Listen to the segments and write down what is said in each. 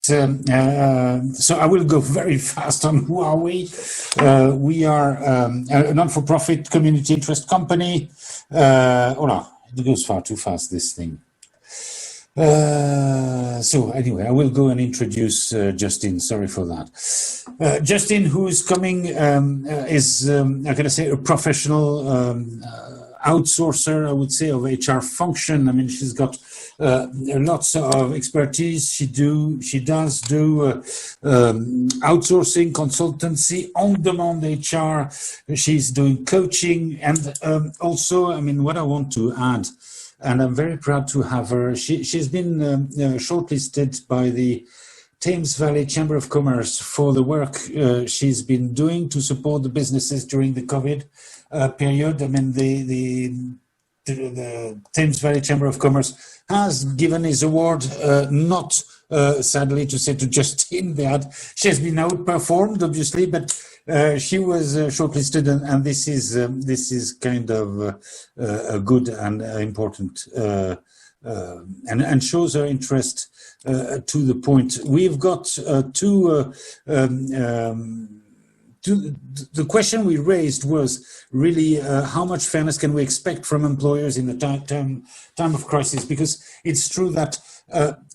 So I will go very fast on who are we. We are a non-for-profit community interest company. Oh no, it goes far too fast, this thing. So anyway, I will go and introduce Justin. Sorry for that. Justin, who is coming, is, I'm going to say, a professional outsourcer, I would say, of HR function. I mean, she's got lots of expertise. She does do outsourcing, consultancy, on-demand HR. She's doing coaching, and also, I mean, what I want to add, and I'm very proud to have her. She's been shortlisted by the Thames Valley Chamber of Commerce for the work she's been doing to support the businesses during the COVID period. I mean, the Thames Valley Chamber of Commerce has given his award, not sadly to say to Justine. She has been outperformed, obviously, but she was shortlisted, and this is kind of a good and important and shows her interest to the point. We've got the question we raised was really how much fairness can we expect from employers in the time of crisis? Because it's true that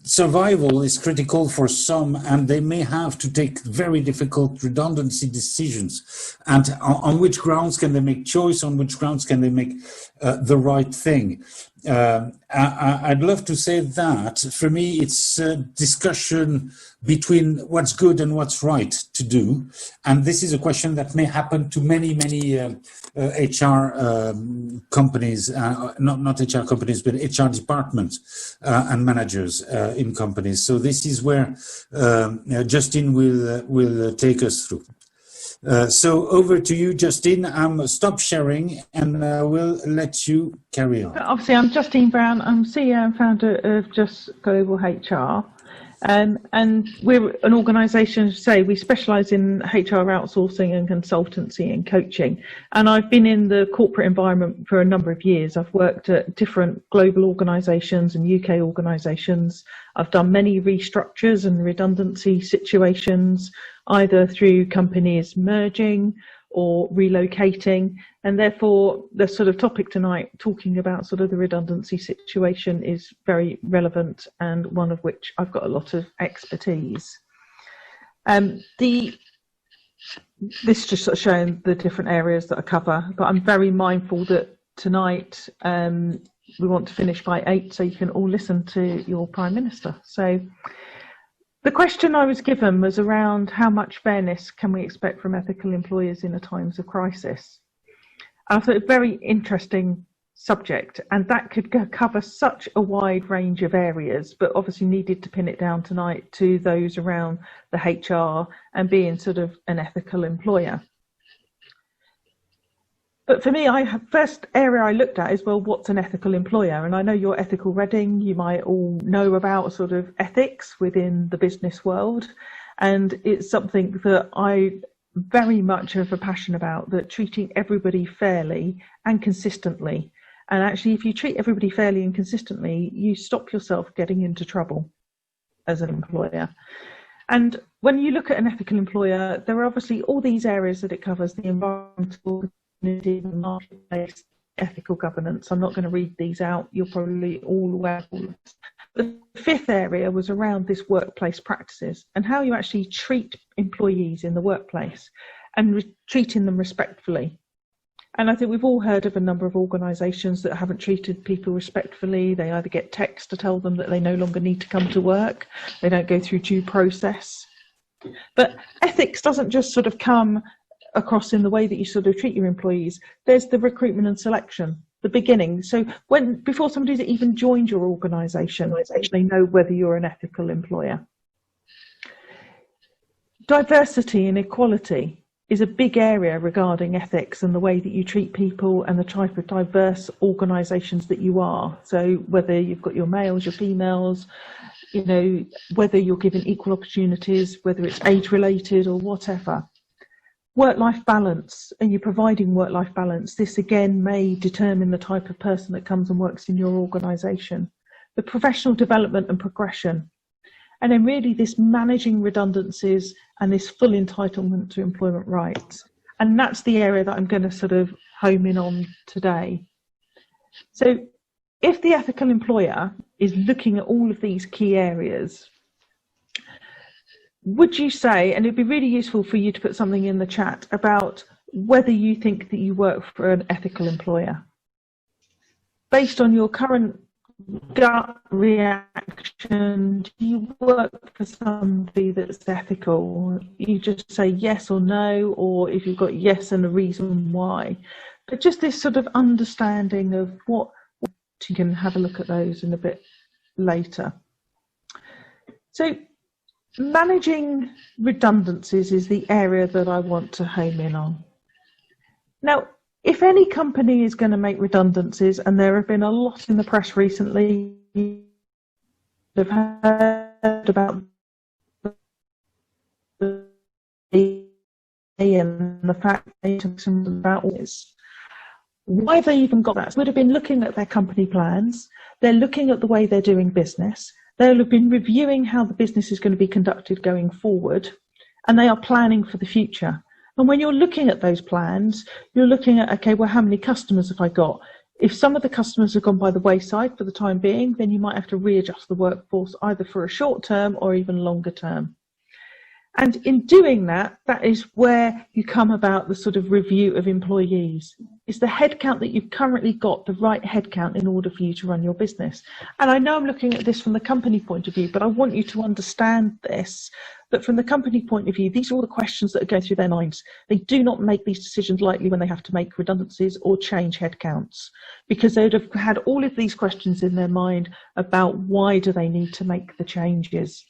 survival is critical for some, and they may have to take very difficult redundancy decisions. And on which grounds can they make choice? On which grounds can they make the right thing? I'd love to say that for me, it's a discussion between what's good and what's right to do. And this is a question that may happen to many HR companies, not HR companies, but HR departments and managers in companies. So this is where Justin will take us through. So over to you, Justine. Stop sharing and we'll let you carry on. Obviously, I'm Justine Brown. I'm CEO and founder of Just Global HR. And we're an organisation, say, we specialise in HR outsourcing and consultancy and coaching. And I've been in the corporate environment for a number of years. I've worked at different global organisations and UK organisations. I've done many restructures and redundancy situations, either through companies merging or relocating, and therefore the sort of topic tonight, talking about sort of the redundancy situation, is very relevant, and one of which I've got a lot of expertise. This just sort of showing the different areas that I cover, but I'm very mindful that tonight we want to finish by 8 so you can all listen to your Prime Minister. So the question I was given was around how much fairness can we expect from ethical employers in a times of crisis. I thought a very interesting subject, and that could cover such a wide range of areas, but obviously needed to pin it down tonight to those around the HR and being sort of an ethical employer. But for me, first area I looked at is, well, what's an ethical employer? And I know you're Ethical Reading. You might all know about sort of ethics within the business world. And it's something that I very much have a passion about, that treating everybody fairly and consistently. And actually, if you treat everybody fairly and consistently, you stop yourself getting into trouble as an employer. And when you look at an ethical employer, there are obviously all these areas that it covers: the environmental, marketplace, ethical governance. I'm not going to read these out. You're probably all aware of all of this. The fifth area was around this workplace practices and how you actually treat employees in the workplace and treating them respectfully. And I think we've all heard of a number of organisations that haven't treated people respectfully. They either get text to tell them that they no longer need to come to work. They don't go through due process. But ethics doesn't just sort of come across in the way that you sort of treat your employees. There's the recruitment and selection, the beginning. So before somebody's even joined your organisation, they know whether you're an ethical employer. Diversity and equality is a big area regarding ethics and the way that you treat people and the type of diverse organisations that you are. So whether you've got your males, your females, you know, whether you're given equal opportunities, whether it's age related or whatever. Work-life balance, and you're providing work-life balance. This again may determine the type of person that comes and works in your organisation. The professional development and progression, and then really this managing redundancies and this full entitlement to employment rights. And that's the area that I'm going to sort of home in on today. So if the ethical employer is looking at all of these key areas, would you say, and it'd be really useful for you to put something in the chat about whether you think that you work for an ethical employer? Based on your current gut reaction, do you work for somebody that's ethical? You just say yes or no, or if you've got yes and a reason why. But just this sort of understanding of what you can have a look at those in a bit later. So managing redundancies is the area that I want to home in on. Now, if any company is going to make redundancies, and there have been a lot in the press recently, I've heard about the and the fact about this. Why have they even got that? Would have been looking at their company plans. They're looking at the way they're doing business. They'll have been reviewing how the business is going to be conducted going forward, and they are planning for the future. And when you're looking at those plans, you're looking at, okay, well, how many customers have I got? If some of the customers have gone by the wayside for the time being, then you might have to readjust the workforce either for a short term or even longer term. And in doing that, that is where you come about the sort of review of employees. Is the headcount that you've currently got the right headcount in order for you to run your business? And I know I'm looking at this from the company point of view, but I want you to understand this, that from the company point of view, these are all the questions that are going through their minds. They do not make these decisions lightly when they have to make redundancies or change headcounts, because they would have had all of these questions in their mind about why do they need to make the changes.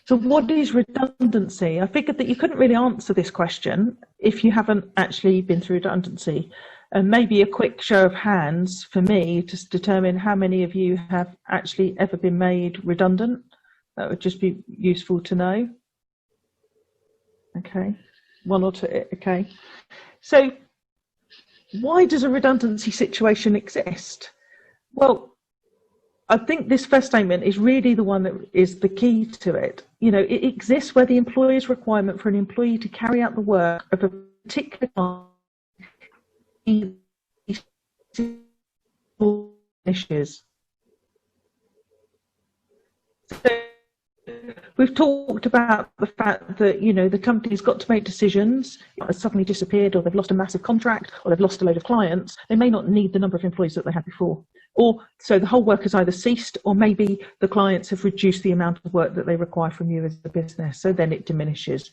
So what is redundancy? I figured that you couldn't really answer this question if you haven't actually been through redundancy. And maybe a quick show of hands for me to determine how many of you have actually ever been made redundant. That would just be useful to know. Okay, one or two, okay. So why does a redundancy situation exist? Well, I think this first statement is really the one that is the key to it. You know, it exists where the employer's requirement for an employee to carry out the work of a particular issues. So we've talked about the fact that, you know, the company's got to make decisions. It's suddenly disappeared, or they've lost a massive contract, or they've lost a load of clients. They may not need the number of employees that they had before. Or so the whole work has either ceased, or maybe the clients have reduced the amount of work that they require from you as a business. So then it diminishes.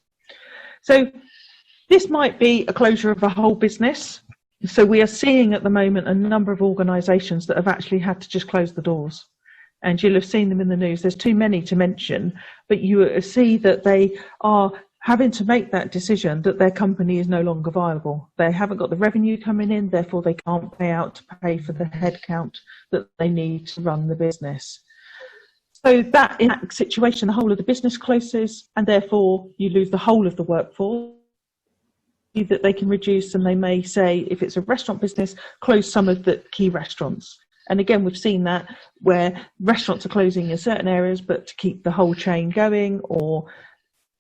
So this might be a closure of a whole business. So we are seeing at the moment a number of organisations that have actually had to just close the doors. And you'll have seen them in the news. There's too many to mention, but you see that they are having to make that decision that their company is no longer viable. They haven't got the revenue coming in, therefore they can't pay out to pay for the headcount that they need to run the business. So that, in that situation, the whole of the business closes, and therefore you lose the whole of the workforce that they can reduce, and they may say, if it's a restaurant business, close some of the key restaurants. And again, we've seen that where restaurants are closing in certain areas, but to keep the whole chain going, or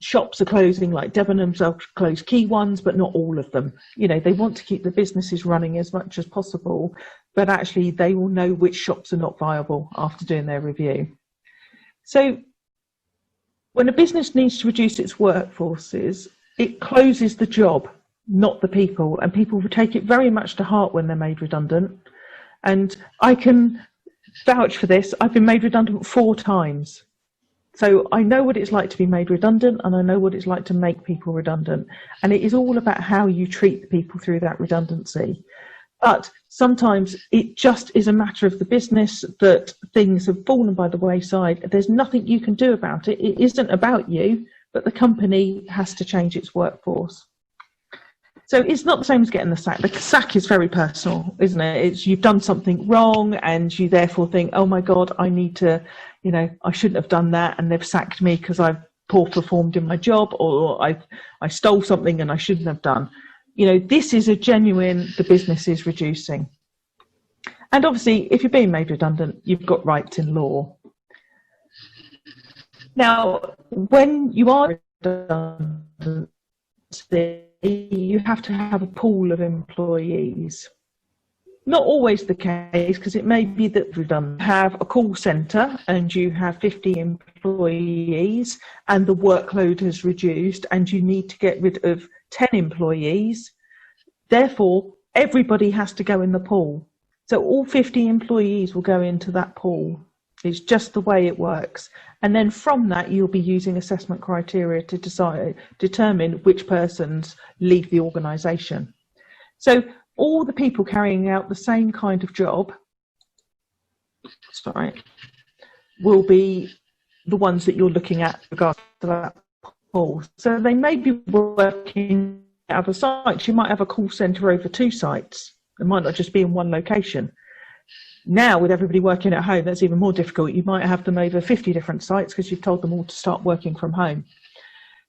shops are closing, like Debenhams, they'll close key ones, but not all of them. You know, they want to keep the businesses running as much as possible, but actually they will know which shops are not viable after doing their review. So when a business needs to reduce its workforces, it closes the job, not the people, and people will take it very much to heart when they're made redundant. And I can vouch for this. I've been made redundant 4 times. So I know what it's like to be made redundant, and I know what it's like to make people redundant. And it is all about how you treat the people through that redundancy. But sometimes it just is a matter of the business that things have fallen by the wayside. There's nothing you can do about it. It isn't about you, but the company has to change its workforce. So it's not the same as getting the sack. The sack is very personal, isn't it? It's you've done something wrong, and you therefore think, oh my God, I need to, you know, I shouldn't have done that, and they've sacked me because I've poor performed in my job, or I stole something and I shouldn't have done. You know, this is a genuine, the business is reducing. And obviously, if you're being made redundant, you've got rights in law. Now, when you are redundant, you have to have a pool of employees. Not always the case, because it may be that you have a call centre and you have 50 employees and the workload has reduced and you need to get rid of 10 employees. Therefore, everybody has to go in the pool. So all 50 employees will go into that pool. It's just the way it works. And then from that, you'll be using assessment criteria to determine which persons leave the organisation. So all the people carrying out the same kind of job, will be the ones that you're looking at regarding that pool. So they may be working at other sites. You might have a call centre over 2 sites. It might not just be in one location. Now, with everybody working at home, that's even more difficult. You might have them over 50 different sites because you've told them all to start working from home.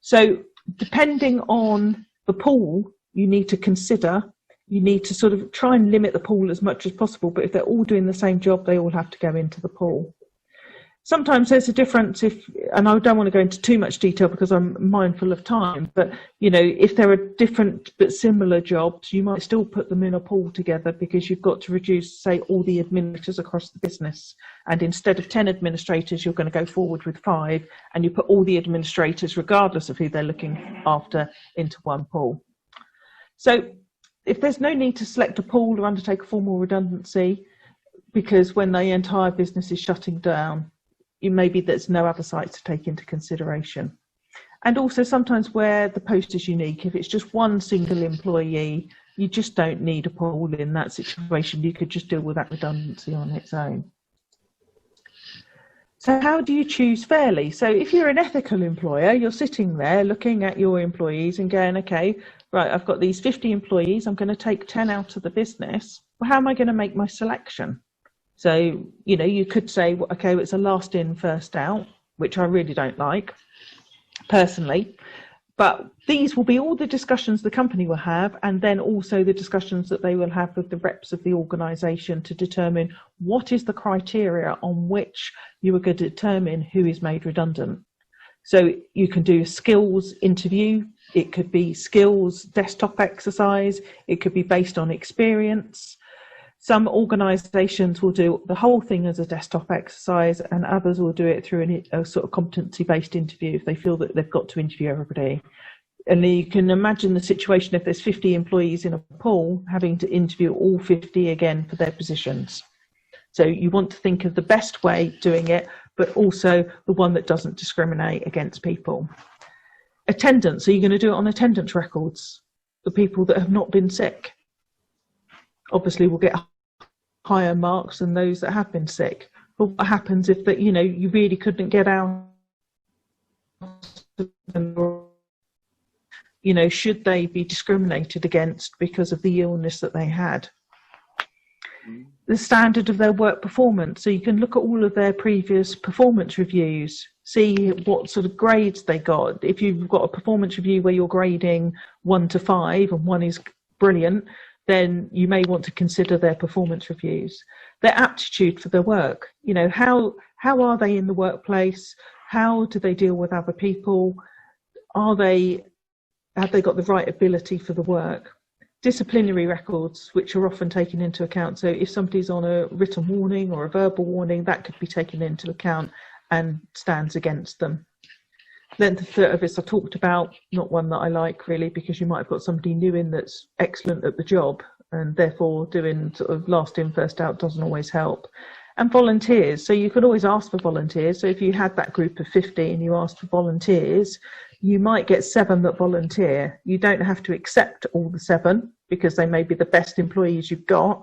So depending on the pool, you need to consider, you need to sort of try and limit the pool as much as possible. But if they're all doing the same job, they all have to go into the pool. Sometimes there's a difference and I don't want to go into too much detail because I'm mindful of time, but if there are different but similar jobs, you might still put them in a pool together because you've got to reduce, say, all the administrators across the business. And instead of 10 administrators, you're going to go forward with 5, and you put all the administrators, regardless of who they're looking after, into one pool. So if there's no need to select a pool or undertake a formal redundancy, because when the entire business is shutting down, maybe there's no other sites to take into consideration. And also sometimes where the post is unique, if it's just one single employee, you just don't need a pool in that situation. You could just deal with that redundancy on its own. So how do you choose fairly? So if you're an ethical employer, you're sitting there looking at your employees and going, okay, right, I've got these 50 employees, I'm going to take 10 out of the business. Well, how am I going to make my selection? So, you could say, well, okay, well, it's a last in, first out, which I really don't like, personally. But these will be all the discussions the company will have, and then also the discussions that they will have with the reps of the organisation to determine what is the criteria on which you are going to determine who is made redundant. So you can do a skills interview. It could be skills desktop exercise. It could be based on experience. Some organisations will do the whole thing as a desktop exercise, and others will do it through a sort of competency-based interview if they feel that they've got to interview everybody. And you can imagine the situation if there's 50 employees in a pool, having to interview all 50 again for their positions. So you want to think of the best way doing it, but also the one that doesn't discriminate against people. Attendance, so you're going to do it on attendance records. The people that have not been sick obviously will get higher marks than those that have been sick. But what happens if that you really couldn't get out? Should they be discriminated against because of the illness that they had? The standard of their work performance. So you can look at all of their previous performance reviews, see what sort of grades they got. If you've got a performance review where you're grading 1 to 5 and 1 is brilliant, then you may want to consider their performance reviews. Their aptitude for their work, how are they in the workplace? How do they deal with other people? Have they got the right ability for the work? Disciplinary records, which are often taken into account. So if somebody's on a written warning or a verbal warning, that could be taken into account and stands against them. Length of service I talked about, not one that I like really, because you might have got somebody new in that's excellent at the job, and therefore doing sort of last in, first out doesn't always help. And volunteers, so you could always ask for volunteers. So if you had that group of 50 and you asked for volunteers, you might get 7 that volunteer. You don't have to accept all the 7 because they may be the best employees you've got,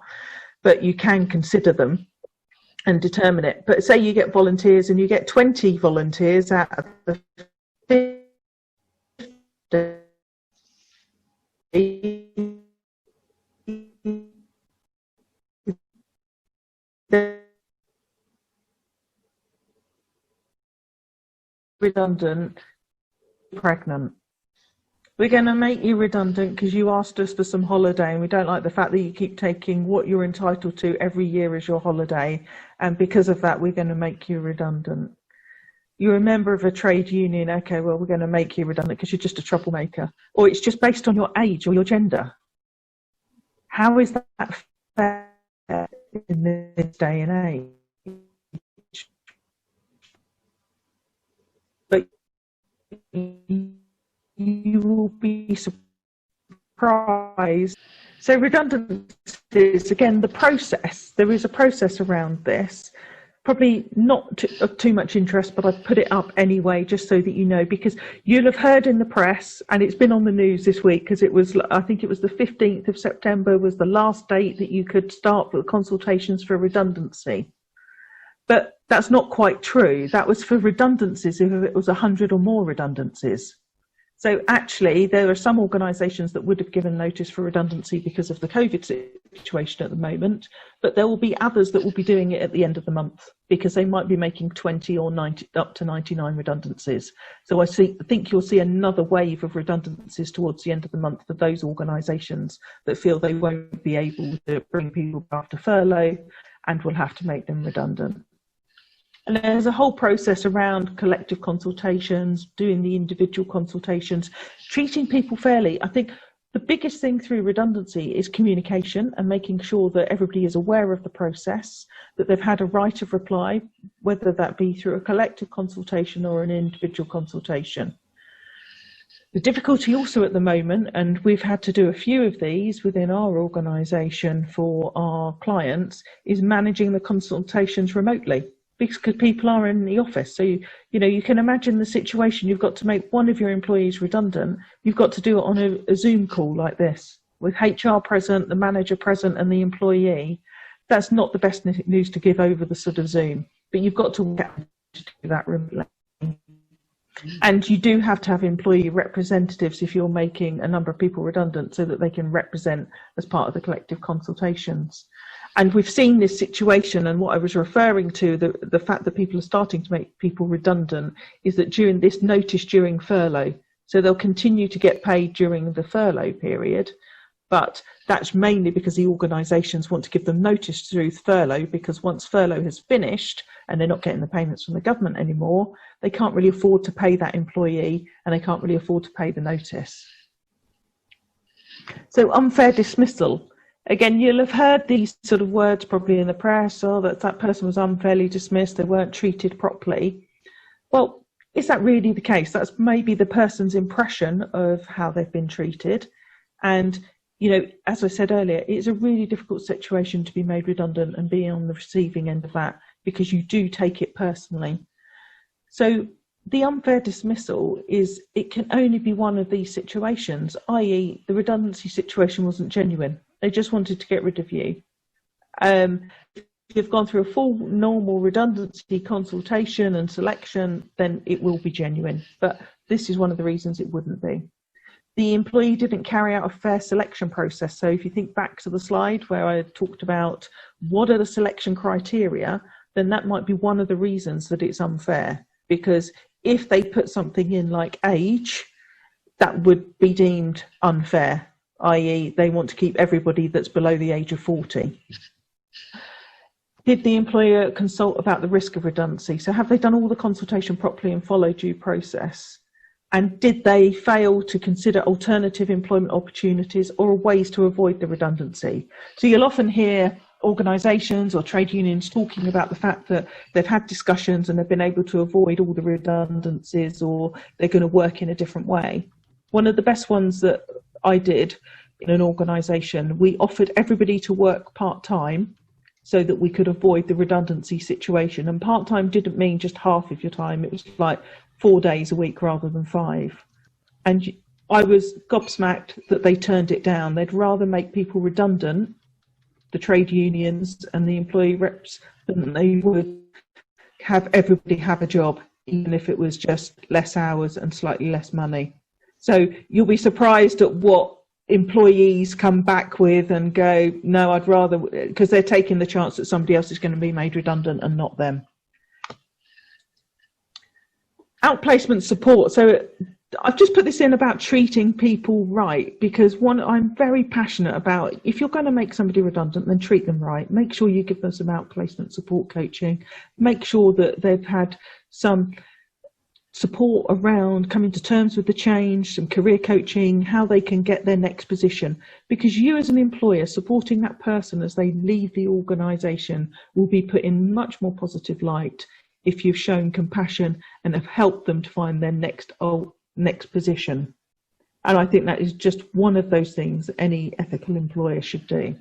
but you can consider them and determine it. But say you get volunteers and you get 20 volunteers out of the 50, redundant, pregnant. We're going to make you redundant because you asked us for some holiday, and we don't like the fact that you keep taking what you're entitled to every year as your holiday, and because of that we're going to make you redundant. You're a member of a trade union, okay, well, we're going to make you redundant because you're just a troublemaker, or it's just based on your age or your gender. How is that fair in this day and age? But you will be surprised. So redundancies, again, the process, there is a process around this. Probably not of too much interest, but I've put it up anyway, just so that you know, because you'll have heard in the press, and it's been on the news this week, because it was, I think it was the 15th of September was the last date that you could start with consultations for redundancy. But that's not quite true. That was for redundancies if it was 100 or more redundancies. So actually, there are some organisations that would have given notice for redundancy because of the COVID situation at the moment, but there will be others that will be doing it at the end of the month because they might be making 20 or 90, up to 99 redundancies. So I think you'll see another wave of redundancies towards the end of the month for those organisations that feel they won't be able to bring people after furlough and will have to make them redundant. And there's a whole process around collective consultations, doing the individual consultations, treating people fairly. I think the biggest thing through redundancy is communication and making sure that everybody is aware of the process, that they've had a right of reply, whether that be through a collective consultation or an individual consultation. The difficulty also at the moment, and we've had to do a few of these within our organisation for our clients, is managing the consultations remotely. Because people are in the office. So, you can imagine the situation. You've got to make one of your employees redundant. You've got to do it on a Zoom call like this with HR present, the manager present and the employee. That's not the best news to give over the sort of Zoom, but you've got to get to do that remotely. And you do have to have employee representatives if you're making a number of people redundant so that they can represent as part of the collective consultations. And we've seen this situation, and what I was referring to, the fact that people are starting to make people redundant, is that during this notice during furlough, so they'll continue to get paid during the furlough period, but that's mainly because the organisations want to give them notice through furlough, because once furlough has finished and they're not getting the payments from the government anymore, they can't really afford to pay that employee and they can't really afford to pay the notice. So unfair dismissal. Again, you'll have heard these sort of words probably in the press, or that person was unfairly dismissed, they weren't treated properly. Well, is that really the case? That's maybe the person's impression of how they've been treated. And, as I said earlier, it's a really difficult situation to be made redundant and be on the receiving end of that, because you do take it personally. So the unfair dismissal it can only be one of these situations, i.e. the redundancy situation wasn't genuine. They just wanted to get rid of you. If you've gone through a full normal redundancy consultation and selection, then it will be genuine. But this is one of the reasons it wouldn't be. The employee didn't carry out a fair selection process. So if you think back to the slide where I talked about what are the selection criteria, then that might be one of the reasons that it's unfair. Because if they put something in like age, that would be deemed unfair. i.e. they want to keep everybody that's below the age of 40. Did the employer consult about the risk of redundancy? So have they done all the consultation properly and followed due process? And did they fail to consider alternative employment opportunities or ways to avoid the redundancy? So you'll often hear organisations or trade unions talking about the fact that they've had discussions and they've been able to avoid all the redundancies, or they're going to work in a different way. One of the best ones that I did in an organisation, we offered everybody to work part-time so that we could avoid the redundancy situation. And part-time didn't mean just half of your time. It was like 4 days a week rather than 5. And I was gobsmacked that they turned it down. They'd rather make people redundant, the trade unions and the employee reps, than they would have everybody have a job, even if it was just less hours and slightly less money. So you'll be surprised at what employees come back with and go, no, I'd rather, because they're taking the chance that somebody else is going to be made redundant and not them. Outplacement support. So I've just put this in about treating people right, because I'm very passionate about, if you're going to make somebody redundant, then treat them right. Make sure you give them some outplacement support coaching. Make sure that they've had some support around coming to terms with the change, some career coaching, how they can get their next position. Because you as an employer supporting that person as they leave the organisation will be put in much more positive light if you've shown compassion and have helped them to find their next position. And I think that is just one of those things any ethical employer should do.